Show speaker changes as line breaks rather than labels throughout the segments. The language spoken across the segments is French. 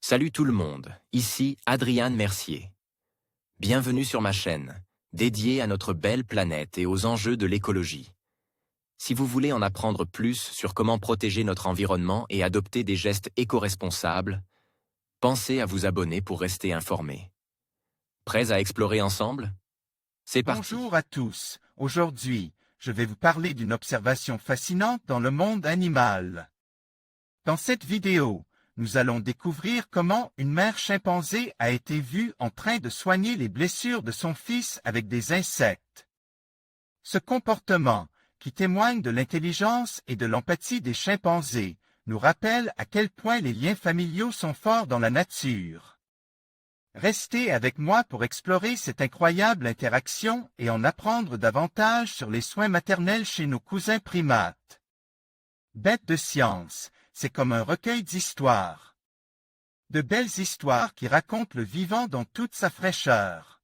Salut tout le monde, ici Adrian Mercier. Bienvenue sur ma chaîne, dédiée à notre belle planète et aux enjeux de l'écologie. Si vous voulez en apprendre plus sur comment protéger notre environnement et adopter des gestes éco-responsables, pensez à vous abonner pour rester informé. Prêts à explorer ensemble? C'est parti.
Bonjour à tous. Aujourd'hui, je vais vous parler d'une observation fascinante dans le monde animal. Dans cette vidéo, nous allons découvrir comment une mère chimpanzé a été vue en train de soigner les blessures de son fils avec des insectes. Ce comportement, qui témoigne de l'intelligence et de l'empathie des chimpanzés, nous rappelle à quel point les liens familiaux sont forts dans la nature. Restez avec moi pour explorer cette incroyable interaction et en apprendre davantage sur les soins maternels chez nos cousins primates. Bête de science, c'est comme un recueil d'histoires. De belles histoires qui racontent le vivant dans toute sa fraîcheur,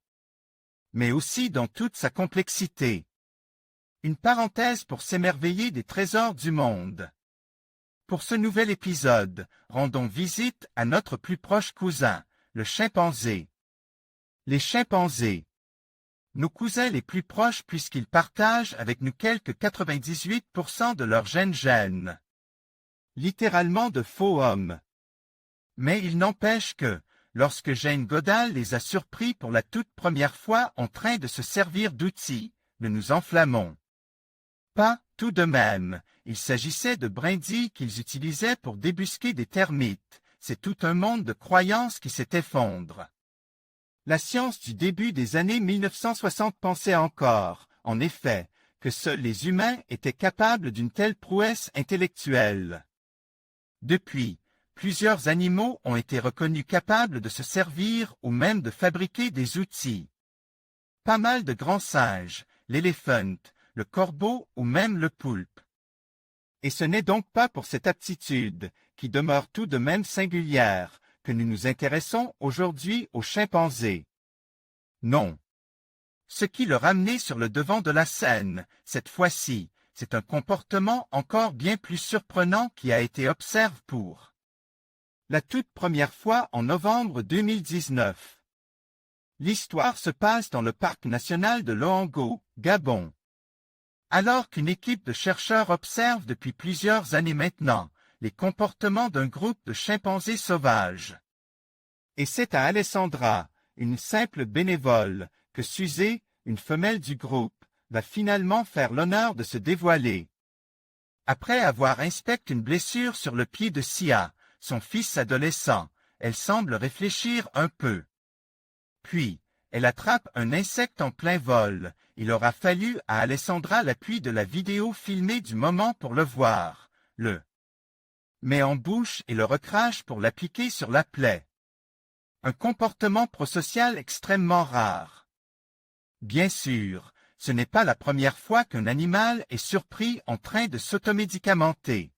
mais aussi dans toute sa complexité. Une parenthèse pour s'émerveiller des trésors du monde. Pour ce nouvel épisode, rendons visite à notre plus proche cousin, le chimpanzé. Les chimpanzés. Nos cousins les plus proches puisqu'ils partagent avec nous quelques 98% de leurs gènes. Littéralement de faux hommes. Mais il n'empêche que, lorsque Jane Goodall les a surpris pour la toute première fois en train de se servir d'outils, nous nous enflammons. Pas, tout de même, il s'agissait de brindilles qu'ils utilisaient pour débusquer des termites. C'est tout un monde de croyances qui s'est effondre. La science du début des années 1960 pensait encore, en effet, que seuls les humains étaient capables d'une telle prouesse intellectuelle. Depuis, plusieurs animaux ont été reconnus capables de se servir ou même de fabriquer des outils. Pas mal de grands singes, l'éléphant, le corbeau ou même le poulpe. Et ce n'est donc pas pour cette aptitude, qui demeure tout de même singulière, que nous nous intéressons aujourd'hui aux chimpanzés. Non. Ce qui le ramenait sur le devant de la scène, cette fois-ci, c'est un comportement encore bien plus surprenant qui a été observé pour la toute première fois en novembre 2019. L'histoire se passe dans le parc national de Loango, Gabon. Alors qu'une équipe de chercheurs observe depuis plusieurs années maintenant les comportements d'un groupe de chimpanzés sauvages. Et c'est à Alessandra, une simple bénévole, que Suzée, une femelle du groupe, va finalement faire l'honneur de se dévoiler. Après avoir inspecté une blessure sur le pied de Sia, son fils adolescent, elle semble réfléchir un peu. Puis, elle attrape un insecte en plein vol. Il aura fallu à Alessandra l'appui de la vidéo filmée du moment pour le voir. Le met en bouche et le recrache pour l'appliquer sur la plaie. Un comportement prosocial extrêmement rare. Bien sûr, ce n'est pas la première fois qu'un animal est surpris en train de s'automédicamenter.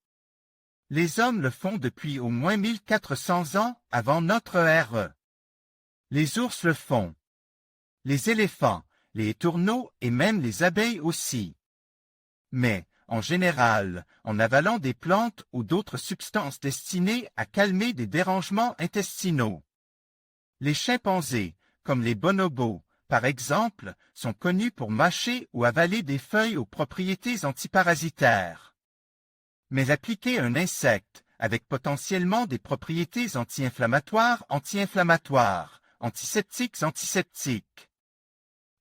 Les hommes le font depuis au moins 1400 ans avant notre ère. Les ours le font. Les éléphants, les étourneaux et même les abeilles aussi. Mais, en général, en avalant des plantes ou d'autres substances destinées à calmer des dérangements intestinaux. Les chimpanzés, comme les bonobos, par exemple, sont connus pour mâcher ou avaler des feuilles aux propriétés antiparasitaires. Mais appliquer un insecte, avec potentiellement des propriétés anti-inflammatoires, antiseptiques,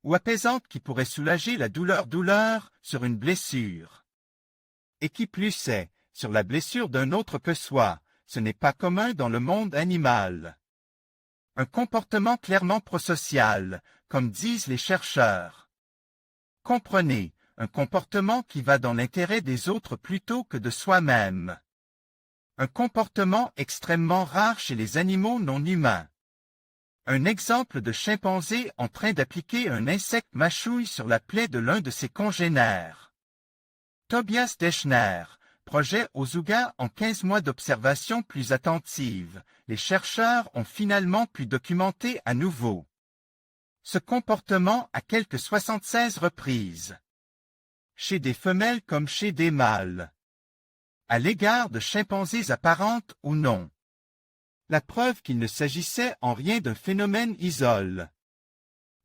ou apaisantes qui pourraient soulager la douleur sur une blessure. Et qui plus est, sur la blessure d'un autre que soi, ce n'est pas commun dans le monde animal. Un comportement clairement prosocial, comme disent les chercheurs. Comprenez, un comportement qui va dans l'intérêt des autres plutôt que de soi-même. Un comportement extrêmement rare chez les animaux non humains. Un exemple de chimpanzé en train d'appliquer un insecte mâchouille sur la plaie de l'un de ses congénères. Tobias Deschner, projet Osuga en 15 mois d'observation plus attentive, les chercheurs ont finalement pu documenter à nouveau ce comportement à quelques 76 reprises, chez des femelles comme chez des mâles, à l'égard de chimpanzés apparentes ou non. la preuve qu'il ne s'agissait en rien d'un phénomène isolé.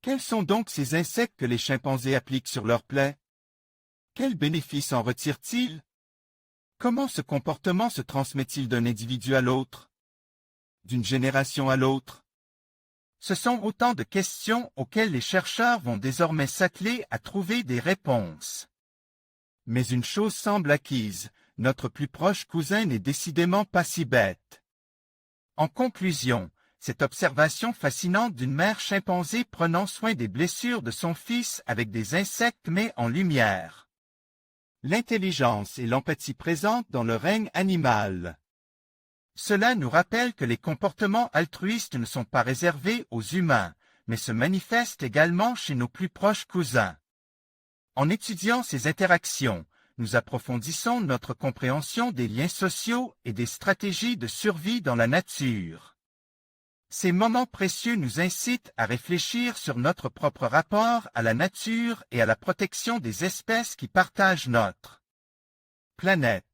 Quels sont donc ces insectes que les chimpanzés appliquent sur leurs plaies? Quels bénéfices en retirent-ils? Comment ce comportement se transmet-il d'un individu à l'autre? D'une génération à l'autre? Ce sont autant de questions auxquelles les chercheurs vont désormais s'atteler à trouver des réponses. Mais une chose semble acquise, notre plus proche cousin n'est décidément pas si bête. En conclusion, cette observation fascinante d'une mère chimpanzé prenant soin des blessures de son fils avec des insectes met en lumière l'intelligence et l'empathie présentes dans le règne animal. Cela nous rappelle que les comportements altruistes ne sont pas réservés aux humains, mais se manifestent également chez nos plus proches cousins. En étudiant ces interactions, nous approfondissons notre compréhension des liens sociaux et des stratégies de survie dans la nature. Ces moments précieux nous incitent à réfléchir sur notre propre rapport à la nature et à la protection des espèces qui partagent notre planète.